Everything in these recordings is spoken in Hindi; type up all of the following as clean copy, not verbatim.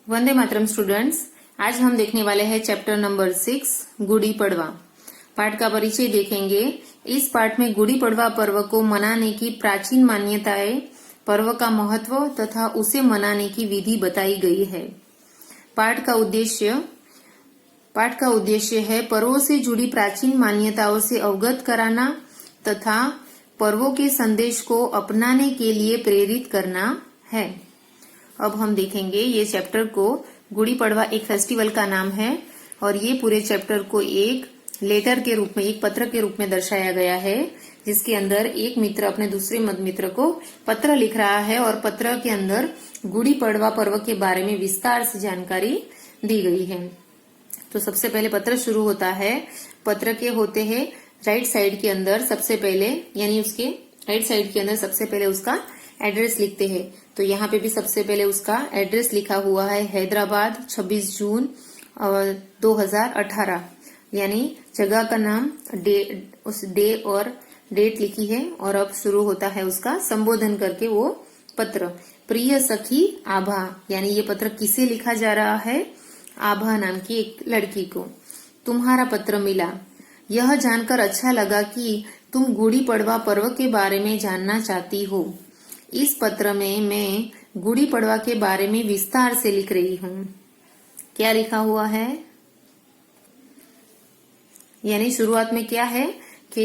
वंदे मातरम स्टूडेंट्स, आज हम देखने वाले हैं चैप्टर नंबर 6 गुड़ी पड़वा। पाठ का परिचय देखेंगे। इस पाठ में गुड़ी पड़वा पर्व को मनाने की प्राचीन मान्यताएं, पर्व का महत्व तथा उसे मनाने की विधि बताई गई है। पाठ का उद्देश्य है पर्वों से जुड़ी प्राचीन मान्यताओं से अवगत कराना तथा पर्वों के संदेश को अपनाने के लिए प्रेरित करना है। अब हम देखेंगे ये चैप्टर को। गुड़ी पड़वा एक फेस्टिवल का नाम है और ये पूरे चैप्टर को एक लेटर के रूप में, एक पत्र के रूप में दर्शाया गया है, जिसके अंदर एक मित्र अपने दूसरे मित्र को पत्र लिख रहा है और पत्र के अंदर गुड़ी पड़वा पर्व के बारे में विस्तार से जानकारी दी गई है। तो सबसे पहले पत्र शुरू होता है। पत्र के होते हैं राइट साइड के अंदर सबसे पहले, यानी उसके राइट साइड के अंदर सबसे पहले उसका एड्रेस लिखते हैं। तो यहाँ पे भी सबसे पहले उसका एड्रेस लिखा हुआ है, हैदराबाद 26 जून 2018, यानी जगह का नाम, उस डे और डेट लिखी है। और अब शुरू होता है उसका संबोधन करके वो पत्र। प्रिय सखी आभा, यानी ये पत्र किसे लिखा जा रहा है? आभा नाम की एक लड़की को। तुम्हारा पत्र मिला, यह जानकर अच्छा लगा कि तुम गुड़ी पड़वा पर्व के बारे में जानना चाहती हो। इस पत्र में मैं गुड़ी पड़वा के बारे में विस्तार से लिख रही हूँ। क्या लिखा हुआ है? यानी शुरुआत में क्या है कि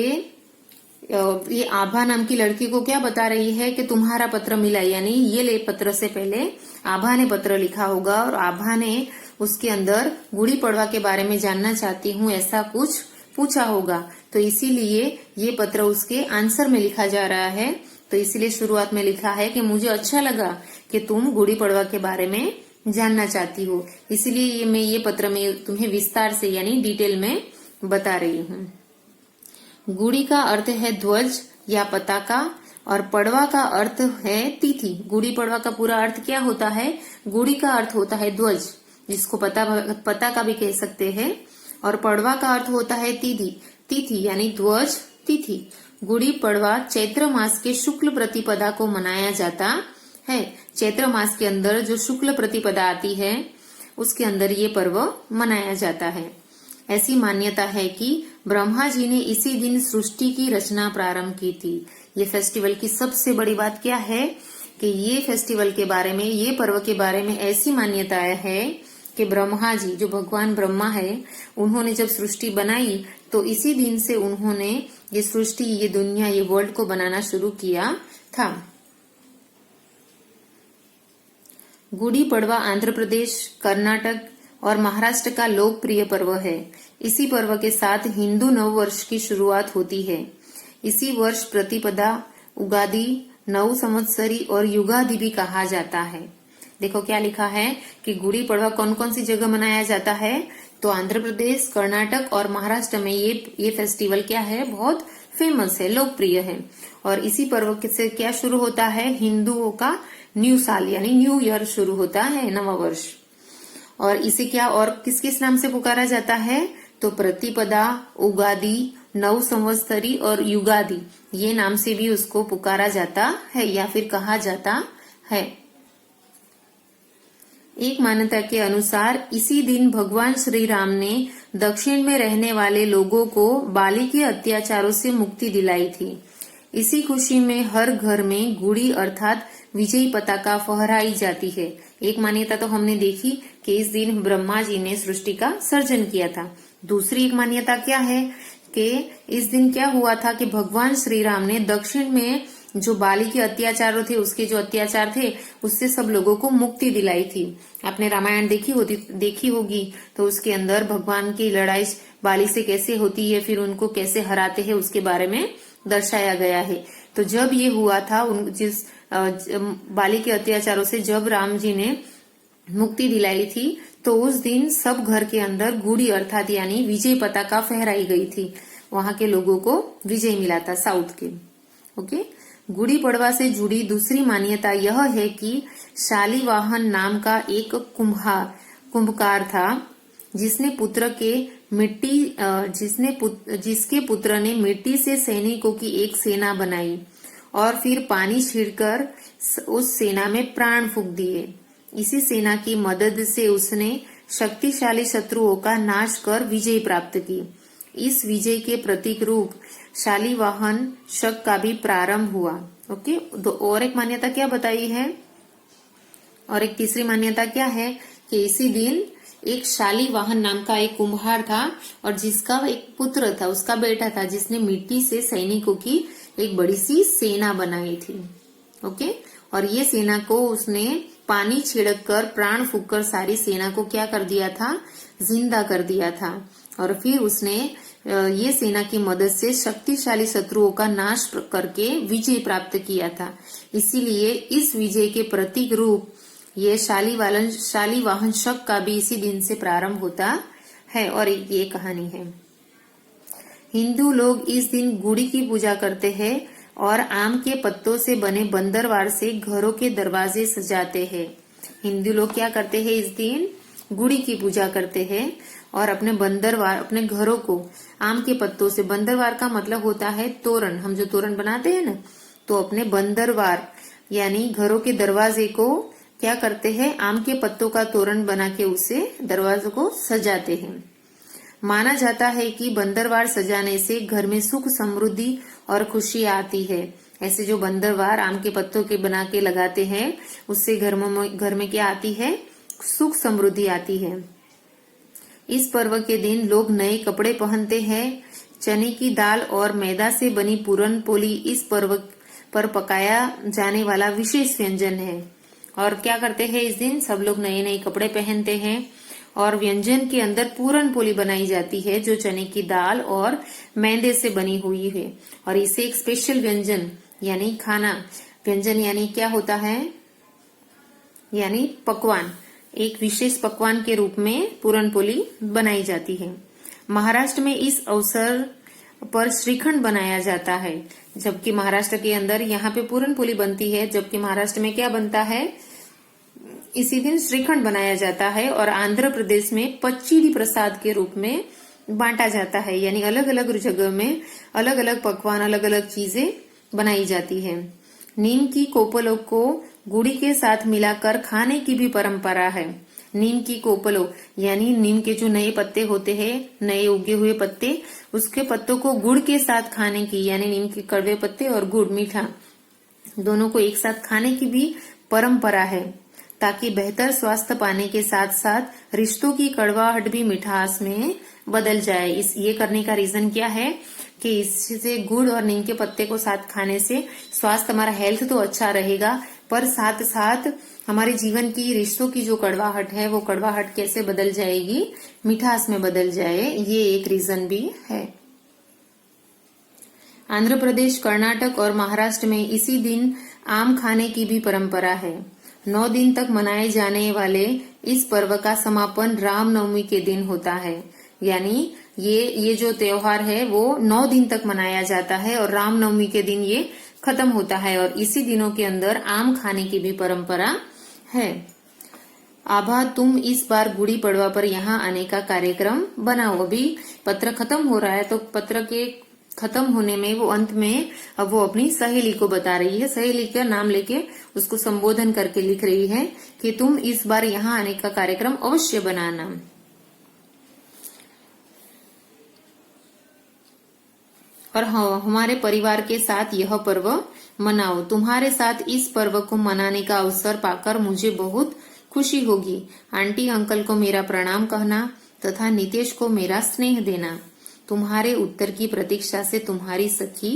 ये आभा नाम की लड़की को क्या बता रही है कि तुम्हारा पत्र मिला, यानी ये ले पत्र से पहले आभा ने पत्र लिखा होगा और आभा ने उसके अंदर गुड़ी पड़वा के बारे में जानना चाहती हूँ ऐसा कुछ पूछा होगा। तो इसीलिए ये पत्र उसके आंसर में लिखा जा रहा है। तो इसीलिए शुरुआत में लिखा है कि मुझे अच्छा लगा कि तुम गुड़ी पड़वा के बारे में जानना चाहती हो, इसलिए मैं ये पत्र में तुम्हें विस्तार से यानी डिटेल में बता रही हूँ। गुड़ी का अर्थ है ध्वज या पताका और पड़वा का अर्थ है तिथि। गुड़ी पड़वा का पूरा अर्थ क्या होता है? गुड़ी का अर्थ होता है ध्वज, जिसको पताका भी कह सकते हैं, और पड़वा का अर्थ होता है तिथि यानी ध्वज तिथि। गुड़ी पड़वा चैत्र मास के शुक्ल प्रतिपदा को मनाया जाता है। चैत्र मास के अंदर जो शुक्ल प्रतिपदा आती है उसके अंदर ये पर्व मनाया जाता है। ऐसी मान्यता है कि ब्रह्मा जी ने इसी दिन सृष्टि की रचना प्रारंभ की थी। ये फेस्टिवल की सबसे बड़ी बात क्या है कि ये फेस्टिवल के बारे में, ये पर्व के बारे में ऐसी मान्यता है कि ब्रह्मा जी, जो भगवान ब्रह्मा है, उन्होंने जब सृष्टि बनाई तो इसी दिन से उन्होंने ये सृष्टि, ये दुनिया, ये वर्ल्ड को बनाना शुरू किया था। गुड़ी पड़वा आंध्र प्रदेश, कर्नाटक और महाराष्ट्र का लोकप्रिय पर्व है। इसी पर्व के साथ हिंदू नववर्ष की शुरुआत होती है। इसी वर्ष प्रतिपदा, उगादि, नव संवत्सरी और युगादि भी कहा जाता है। देखो क्या लिखा है कि गुड़ी पड़वा कौन कौन सी जगह मनाया जाता है? तो आंध्र प्रदेश, कर्नाटक और महाराष्ट्र में ये फेस्टिवल क्या है? बहुत फेमस है, लोकप्रिय है। और इसी पर्व से क्या शुरू होता है? हिंदुओं का न्यू साल यानी न्यू ईयर शुरू होता है, नवा वर्ष। और इसे क्या और किस किस नाम से पुकारा जाता है? तो प्रतिपदा, उगादि, नव संवत्सरी और युगादि, ये नाम से भी उसको पुकारा जाता है या फिर कहा जाता है। एक मान्यता के अनुसार इसी दिन भगवान श्री राम ने दक्षिण में रहने वाले लोगों को बाली के अत्याचारों से मुक्ति दिलाई थी। इसी खुशी में हर घर में गुड़ी अर्थात विजयी पताका फहराई जाती है। एक मान्यता तो हमने देखी कि इस दिन ब्रह्मा जी ने सृष्टि का सर्जन किया था। दूसरी एक मान्यता क्या है कि इस दिन क्या हुआ था कि भगवान श्री राम ने दक्षिण में जो बाली के अत्याचार थे, उसके जो अत्याचार थे, उससे सब लोगों को मुक्ति दिलाई थी। आपने रामायण देखी होगी, तो उसके अंदर भगवान की लड़ाई बाली से कैसे होती है, फिर उनको कैसे हराते हैं, उसके बारे में दर्शाया गया है। तो जब ये हुआ था, जिस बाली के अत्याचारों से जब राम जी ने मुक्ति दिलाई थी, तो उस दिन सब घर के अंदर गुड़ी अर्थात यानी विजय पताका फहराई गई थी। वहां के लोगों को विजय मिला था, साउथ के। ओके। गुड़ी पड़वा से जुड़ी दूसरी मान्यता यह है कि शालिवाहन नाम का एक कुंभकार था, जिसके पुत्र ने मिट्टी से सैनिकों की एक सेना बनाई और फिर पानी छिड़कर उस सेना में प्राण फूंक दिए। इसी सेना की मदद से उसने शक्तिशाली शत्रुओं का नाश कर विजय प्राप्त की। इस विजय के प्रतीक रूप शालिवाहन शक का भी प्रारंभ हुआ। ओके, तो और एक मान्यता क्या बताई है, और एक तीसरी मान्यता क्या है कि इसी दिन एक शालिवाहन नाम का एक कुम्हार था और जिसका एक पुत्र था, उसका बेटा था, जिसने मिट्टी से सैनिकों की एक बड़ी सी सेना बनाई थी। ओके, और ये सेना को उसने पानी छिड़क कर प्राण फूंक कर सारी सेना को क्या कर दिया था, जिंदा कर दिया था। और फिर उसने ये सेना की मदद से शक्तिशाली शत्रुओं का नाश करके विजय प्राप्त किया था। इसीलिए इस विजय के प्रतीक रूप ये शालिवाहन शक का भी इसी दिन से प्रारंभ होता है। और ये कहानी है। हिंदू लोग इस दिन गुड़ी की पूजा करते हैं और आम के पत्तों से बने बंदरवार से घरों के दरवाजे सजाते हैं। हिंदू लोग क्या करते हैं, इस दिन गुड़ी की पूजा करते हैं और अपने बंदरवार, अपने घरों को आम के पत्तों से, बंदरवार का मतलब होता है तोरण, हम जो तोरण बनाते हैं ना, तो अपने बंदरवार यानी घरों के दरवाजे को क्या करते हैं, आम के पत्तों का तोरण बना के उसे दरवाजों को सजाते हैं। माना जाता है कि बंदरवार सजाने से घर में सुख समृद्धि और खुशी आती है। ऐसे जो बंदरवार आम के पत्तों के बना के लगाते हैं, उससे घर में क्या आती है, सुख समृद्धि आती है। इस पर्व के दिन लोग नए कपड़े पहनते हैं। चने की दाल और मैदा से बनी पूरन पोली इस पर्व पर पकाया जाने वाला विशेष व्यंजन है। और क्या करते हैं, इस दिन सब लोग नए नए कपड़े पहनते हैं और व्यंजन के अंदर पूरन पोली बनाई जाती है जो चने की दाल और मैदे से बनी हुई है। और इसे एक स्पेशल व्यंजन यानी खाना, व्यंजन यानी क्या होता है, यानी पकवान, एक विशेष पकवान के रूप में पूरन पोली बनाई जाती है। महाराष्ट्र में इस अवसर पर श्रीखंड बनाया जाता है, जबकि महाराष्ट्र के अंदर यहाँ पे पूरन पोली बनती है, जबकि महाराष्ट्र में क्या बनता है, इसी दिन श्रीखंड बनाया जाता है। और आंध्र प्रदेश में पच्चीडी प्रसाद के रूप में बांटा जाता है, यानी अलग अलग जगह में अलग अलग पकवान, अलग अलग चीजें बनाई जाती है। नीम की कोपलों को गुड़ी के साथ मिलाकर खाने की भी परंपरा है। नीम की कोपलों यानी नीम के जो नए पत्ते होते हैं, नए उगे हुए पत्ते, उसके पत्तों को गुड़ के साथ खाने की, यानी नीम के कड़वे पत्ते और गुड़ मीठा दोनों को एक साथ खाने की भी परंपरा है, ताकि बेहतर स्वास्थ्य पाने के साथ साथ रिश्तों की कड़वाहट भी मिठास में बदल जाए। ये करने का रीजन क्या है कि इससे गुड़ और नीम के पत्ते को साथ खाने से स्वास्थ्य, हमारा हेल्थ तो अच्छा रहेगा, पर साथ साथ हमारे जीवन की, रिश्तों की जो कड़वाहट है, वो कड़वाहट कैसे बदल जाएगी, मिठास में बदल जाए, ये एक रीजन भी है। आंध्र प्रदेश, कर्नाटक और महाराष्ट्र में इसी दिन आम खाने की भी परंपरा है। 9 दिन तक मनाए जाने वाले इस पर्व का समापन रामनवमी के दिन होता है। यानी ये जो त्योहार है वो 9 दिन तक मनाया जाता है और रामनवमी के दिन ये खत्म होता है। और इसी दिनों के अंदर आम खाने की भी परंपरा है। आभा, तुम इस बार गुड़ी पड़वा पर यहाँ आने का कार्यक्रम बनाओ। अभी पत्र खत्म हो रहा है, तो पत्र के खत्म होने में वो अंत में अब वो अपनी सहेली को बता रही है, सहेली का नाम लेके उसको संबोधन करके लिख रही है कि तुम इस बार यहाँ आने का कार्यक्रम अवश्य बनाना। और हमारे परिवार के साथ यह पर्व मनाओ। तुम्हारे साथ इस पर्व को मनाने का अवसर पाकर मुझे बहुत खुशी होगी। आंटी अंकल को मेरा प्रणाम कहना तथा नितेश को मेरा स्नेह देना। तुम्हारे उत्तर की प्रतीक्षा से तुम्हारी सखी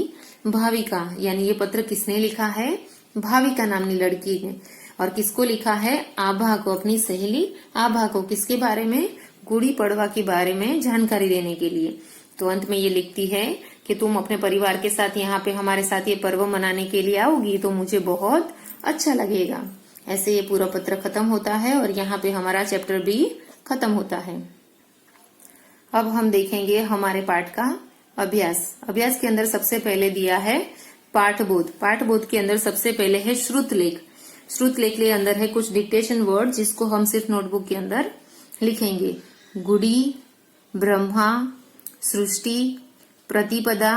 भाविका। यानी ये पत्र किसने लिखा है, भाविका नामनी लड़की ने। और किसको लिखा है, आभा को, अपनी सहेली आभा को। किसके बारे में, गुड़ी पड़वा के बारे में जानकारी देने के लिए। तो अंत में ये लिखती है कि तुम अपने परिवार के साथ यहाँ पे हमारे साथ ये पर्व मनाने के लिए आओगी तो मुझे बहुत अच्छा लगेगा। ऐसे ये पूरा पत्र खत्म होता है और यहाँ पे हमारा चैप्टर भी खत्म होता है। अब हम देखेंगे हमारे पाठ का अभ्यास। अभ्यास के अंदर सबसे पहले दिया है पाठबोध। पाठबोध के अंदर सबसे पहले है श्रुतलेख। श्रुतलेख के अंदर है कुछ डिक्टेशन वर्ड जिसको हम सिर्फ नोटबुक के अंदर लिखेंगे। गुड़ी, ब्रह्मा, सृष्टि, प्रतिपदा,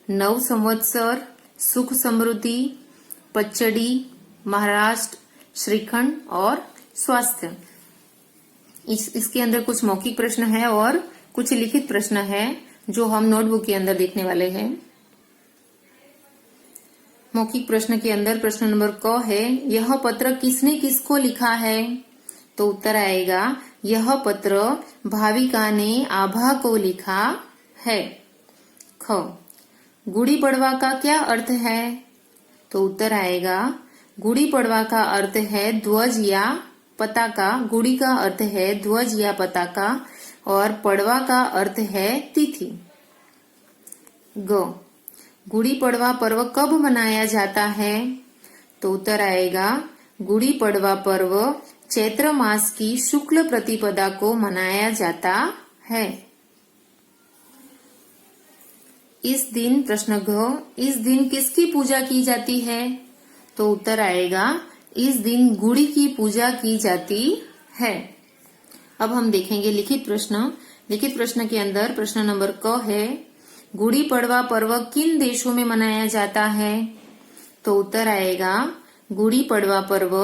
नव संवत्सर, सुख समृद्धि, पचड़ी, महाराष्ट्र, श्रीखंड और स्वास्थ्य। इसके अंदर कुछ मौखिक प्रश्न है और कुछ लिखित प्रश्न है जो हम नोटबुक के अंदर देखने वाले हैं। मौखिक प्रश्न के अंदर प्रश्न नंबर क है, यह पत्र किसने किसको लिखा है? तो उत्तर आएगा, यह पत्र भाविका ने आभा को लिखा है। ख, गुड़ी पड़वा का क्या अर्थ है? तो उत्तर आएगा, गुड़ी पड़वा का अर्थ है ध्वज या पताका। गुड़ी का अर्थ है ध्वज या पताका और पड़वा का अर्थ है तिथि। ग, गुड़ी पड़वा पर्व कब मनाया जाता है? तो उत्तर आएगा, गुड़ी पड़वा पर्व चैत्र मास की शुक्ल प्रतिपदा को मनाया जाता है। इस दिन प्रश्न घ, इस दिन किसकी पूजा की जाती है? तो उत्तर आएगा, इस दिन गुड़ी की पूजा की जाती है। अब हम देखेंगे लिखित प्रश्न। लिखित प्रश्न के अंदर प्रश्न नंबर क है, गुड़ी पड़वा पर्व किन देशों में मनाया जाता है? तो उत्तर आएगा, गुड़ी पड़वा पर्व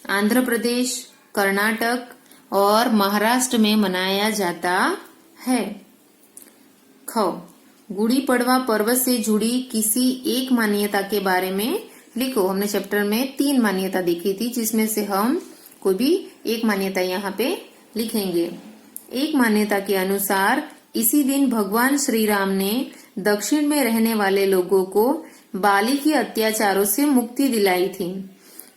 आंध्र प्रदेश, कर्नाटक और महाराष्ट्र में मनाया जाता है। ख, गुड़ी पड़वा पर्व से जुड़ी किसी एक मान्यता के बारे में लिखो। हमने चैप्टर में 3 मान्यता देखी थी, जिसमें से हम कोई भी एक मान्यता यहाँ पे लिखेंगे। एक मान्यता के अनुसार इसी दिन भगवान श्री राम ने दक्षिण में रहने वाले लोगों को बाली के अत्याचारों से मुक्ति दिलाई थी।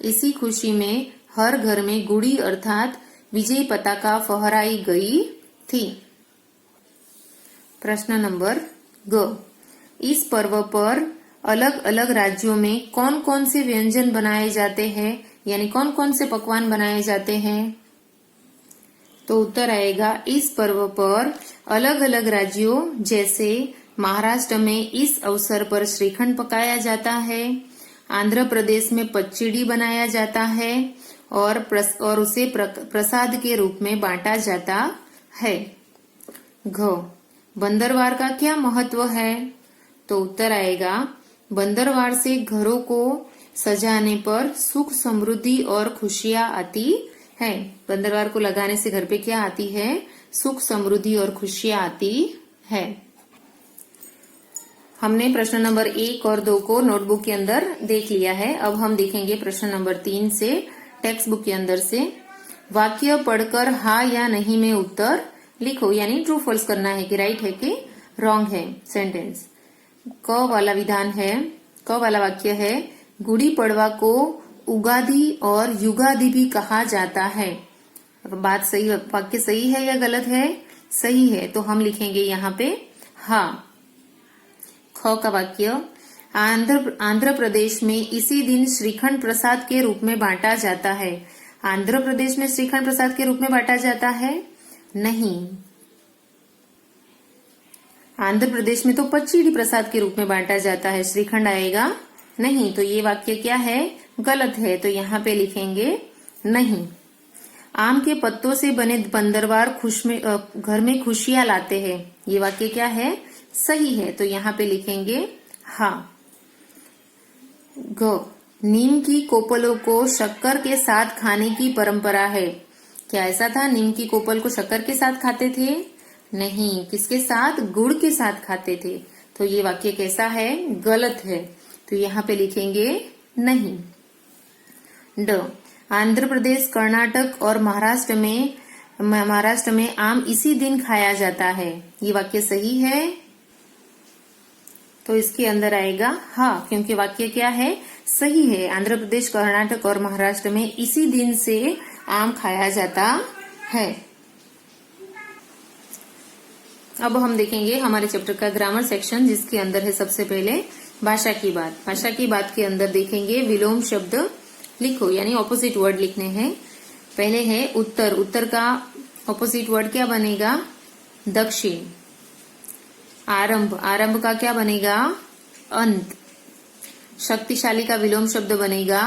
इसी खुशी में हर घर में गुड़ी अर्थात विजय पताका फहराई गई थी। प्रश्न नंबर ग, इस पर्व पर अलग अलग राज्यों में कौन कौन से व्यंजन बनाए जाते हैं, यानी कौन कौन से पकवान बनाए जाते हैं? तो उत्तर आएगा, इस पर्व पर अलग अलग राज्यों जैसे महाराष्ट्र में इस अवसर पर श्रीखंड पकाया जाता है, आंध्र प्रदेश में पच्चीड़ी बनाया जाता है और उसे प्रसाद के रूप में बांटा जाता है। घ, बंदरवार का क्या महत्व है? तो उत्तर आएगा, बंदरवार से घरों को सजाने पर सुख समृद्धि और खुशियां आती है। बंदरवार को लगाने से घर पे क्या आती है? सुख समृद्धि और खुशियां आती है। हमने प्रश्न नंबर 1 और 2 को नोटबुक के अंदर देख लिया है। अब हम देखेंगे प्रश्न नंबर 3 से टेक्स्ट बुक के अंदर से। वाक्य पढ़कर हाँ या नहीं में उत्तर लिखो, यानी ट्रू फॉल्स करना है कि राइट है कि रॉन्ग है सेंटेंस। क वाला विधान है, क वाला वाक्य है, गुड़ी पड़वा को उगादि और युगादि भी कहा जाता है। बात सही, वाक्य सही है या गलत है? सही है, तो हम लिखेंगे यहाँ पे हाँ। ख का वाक्य, आंध्र प्रदेश में इसी दिन श्रीखंड प्रसाद के रूप में बांटा जाता है। आंध्र प्रदेश में श्रीखंड प्रसाद के रूप में बांटा जाता है? नहीं, आंध्र प्रदेश में तो पच्चीड़ी प्रसाद के रूप में बांटा जाता है, श्रीखंड आएगा नहीं। तो ये वाक्य क्या है? गलत है, तो यहाँ पे लिखेंगे नहीं। आम के पत्तों से बने बंदरवार घर में खुशियां लाते हैं, ये वाक्य क्या है? सही है, तो यहाँ पे लिखेंगे हाँ। ग, नीम की कोपलों को शक्कर के साथ खाने की परंपरा है। क्या ऐसा था? नीम की कोपल को शक्कर के साथ खाते थे? नहीं, किसके साथ? गुड़ के साथ खाते थे। तो ये वाक्य कैसा है? गलत है, तो यहाँ पे लिखेंगे नहीं। ड, आंध्र प्रदेश, कर्नाटक और महाराष्ट्र में आम इसी दिन खाया जाता है, ये वाक्य सही है? तो इसके अंदर आएगा हाँ, क्योंकि वाक्य क्या है? सही है। आंध्र प्रदेश, कर्नाटक और महाराष्ट्र में इसी दिन से आम खाया जाता है। अब हम देखेंगे हमारे चैप्टर का ग्रामर सेक्शन, जिसके अंदर है सबसे पहले भाषा की बात। भाषा की बात के अंदर देखेंगे विलोम शब्द लिखो, यानी ऑपोजिट वर्ड लिखने हैं। पहले है उत्तर, उत्तर का ऑपोजिट वर्ड क्या बनेगा? दक्षिण। आरंभ, आरंभ का क्या बनेगा? अंत। शक्तिशाली का विलोम शब्द बनेगा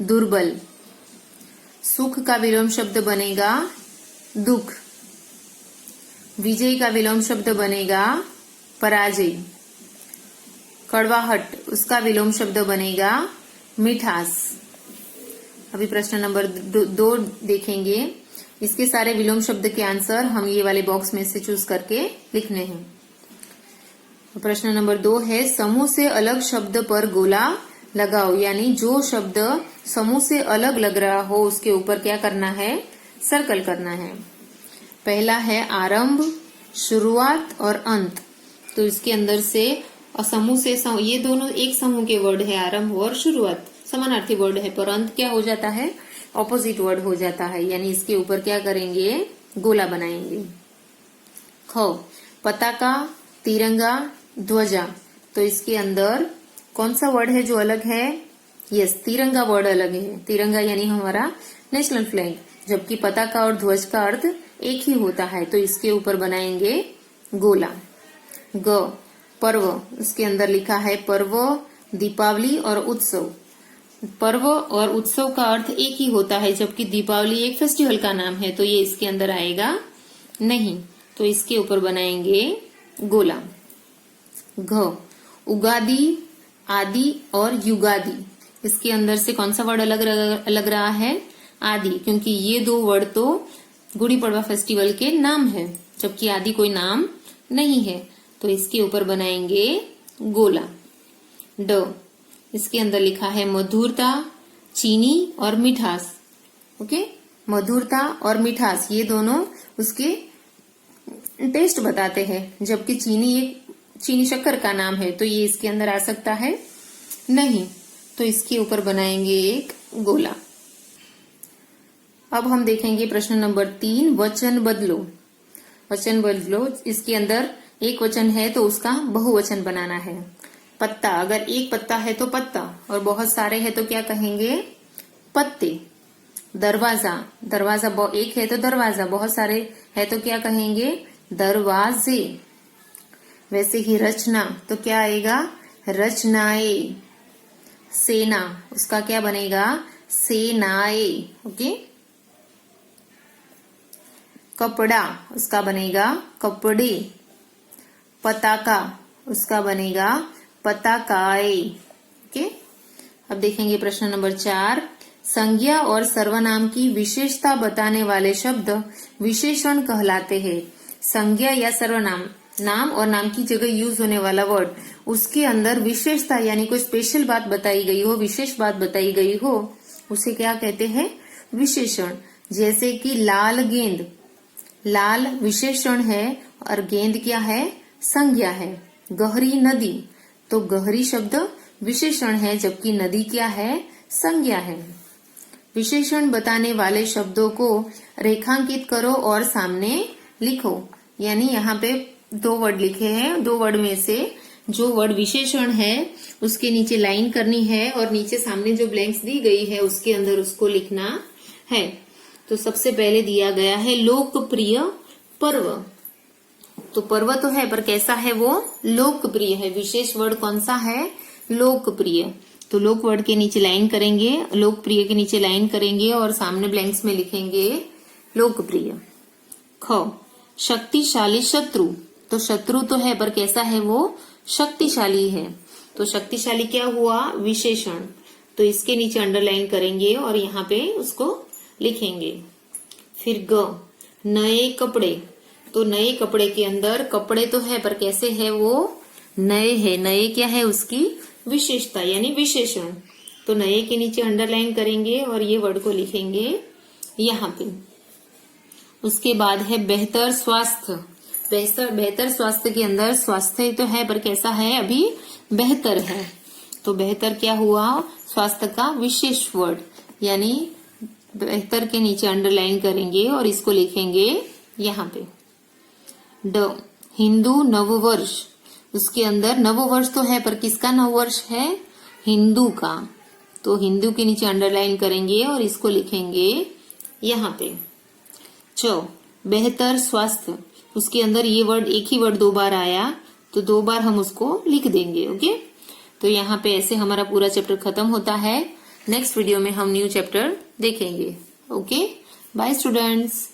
दुर्बल। सुख का विलोम शब्द बनेगा दुख। विजय का विलोम शब्द बनेगा पराजय। कड़वाहट, उसका विलोम शब्द बनेगा मिठास। अभी प्रश्न नंबर 2 देखेंगे। इसके सारे विलोम शब्द के आंसर हम ये वाले बॉक्स में से चूज करके लिखने हैं। प्रश्न नंबर 2 है, समूह से अलग शब्द पर गोला लगाओ, यानी जो शब्द समूह से अलग लग रहा हो उसके ऊपर क्या करना है, सर्कल करना है। पहला है आरंभ, शुरुआत और अंत। तो इसके अंदर से समूह से ये दोनों एक समूह के वर्ड है, आरंभ और शुरुआत समानार्थी वर्ड है, पर अंत क्या हो जाता है, ऑपोजिट वर्ड हो जाता है, यानी इसके ऊपर क्या करेंगे, गोला बनाएंगे। ख, पताका, तिरंगा, ध्वजा। तो इसके अंदर कौन सा वर्ड है जो अलग है, यस, तिरंगा वर्ड अलग है। तिरंगा यानी हमारा नेशनल फ्लैग, जबकि पताका और ध्वज का अर्थ एक ही होता है। तो इसके ऊपर बनाएंगे गोला। ग, पर्व। इसके अंदर लिखा है पर्व, दीपावली और उत्सव। पर्व और उत्सव का अर्थ एक ही होता है, जबकि दीपावली एक फेस्टिवल का नाम है, तो ये इसके अंदर आएगा नहीं। तो इसके ऊपर बनाएंगे गोला। घ, उगादि, आदि और युगादि। इसके अंदर से कौन सा वर्ड लग रहा है, आदि, क्योंकि ये दो वर्ड तो गुड़ी पड़वा फेस्टिवल के नाम है, जबकि आदि कोई नाम नहीं है। तो इसके ऊपर बनाएंगे गोला। ड, इसके अंदर लिखा है मधुरता, चीनी और मिठास। ओके, मधुरता और मिठास ये दोनों उसके टेस्ट बताते हैं, जबकि चीनी शक्कर का नाम है, तो ये इसके अंदर आ सकता है नहीं। तो इसके ऊपर बनाएंगे एक गोला। अब हम देखेंगे प्रश्न नंबर 3, वचन बदलो। वचन बदलो, इसके अंदर एक वचन है तो उसका बहुवचन बनाना है। पत्ता, अगर एक पत्ता है तो पत्ता, और बहुत सारे हैं तो क्या कहेंगे, पत्ते। दरवाजा, दरवाजा एक है तो दरवाजा, बहुत सारे है तो क्या कहेंगे, दरवाजे। वैसे ही रचना, तो क्या आएगा, रचनाएं। सेना, उसका क्या बनेगा, सेनाएं। ओके। कपड़ा, उसका बनेगा कपड़े। पताका, उसका बनेगा पताकाए। ओके। अब देखेंगे प्रश्न नंबर 4, संज्ञा और सर्वनाम की विशेषता बताने वाले शब्द विशेषण कहलाते हैं। संज्ञा या सर्वनाम, नाम और नाम की जगह यूज होने वाला वर्ड, उसके अंदर विशेषता यानी कोई स्पेशल बात बताई गई हो, विशेष बात बताई गई हो, उसे क्या कहते हैं, विशेषण। जैसे कि लाल गेंद, लाल विशेषण है और गेंद क्या है, संज्ञा है। गहरी नदी, तो गहरी शब्द विशेषण है, जबकि नदी क्या है, संज्ञा है। विशेषण बताने वाले शब्दों को रेखांकित करो और सामने लिखो। यानी यहाँ पे 2 वर्ड लिखे हैं, 2 वर्ड में से जो वर्ड विशेषण है उसके नीचे लाइन करनी है और नीचे सामने जो ब्लैंक्स दी गई है उसके अंदर उसको लिखना है। तो सबसे पहले दिया गया है लोकप्रिय पर्व। तो पर्व तो है पर कैसा है वो, लोकप्रिय है। विशेष वर्ड कौन सा है, लोकप्रिय। तो लोक वर्ड के नीचे लाइन करेंगे, लोकप्रिय के नीचे लाइन करेंगे और सामने ब्लैंक्स में लिखेंगे लोकप्रिय। ख, शक्तिशाली शत्रु। तो शत्रु तो है पर कैसा है वो, शक्तिशाली है। तो शक्तिशाली क्या हुआ, विशेषण। तो इसके नीचे अंडरलाइन करेंगे और यहाँ पे उसको लिखेंगे। फिर ग, नए कपड़े। तो नए कपड़े के अंदर कपड़े तो है पर कैसे है वो, नए है। नए क्या है, उसकी विशेषता यानी विशेषण। तो नए के नीचे अंडरलाइन करेंगे और ये वर्ड को लिखेंगे यहाँ पे। उसके बाद है बेहतर स्वास्थ्य। बेहतर स्वास्थ्य के अंदर स्वास्थ्य तो है पर कैसा है, अभी बेहतर है। तो बेहतर क्या हुआ, स्वास्थ्य का विशेष वर्ड, यानी बेहतर के नीचे अंडरलाइन करेंगे और इसको लिखेंगे यहाँ पे। ड, हिंदू नववर्ष। उसके अंदर नववर्ष तो है पर किसका नववर्ष है, हिंदू का। तो हिंदू के नीचे अंडरलाइन करेंगे और इसको लिखेंगे यहाँ पे। च, बेहतर स्वास्थ्य। उसके अंदर ये वर्ड, एक ही वर्ड 2 बार आया तो 2 बार हम उसको लिख देंगे। ओके। तो यहाँ पे ऐसे हमारा पूरा चैप्टर खत्म होता है। नेक्स्ट वीडियो में हम न्यू चैप्टर देखेंगे। Okay, bye students.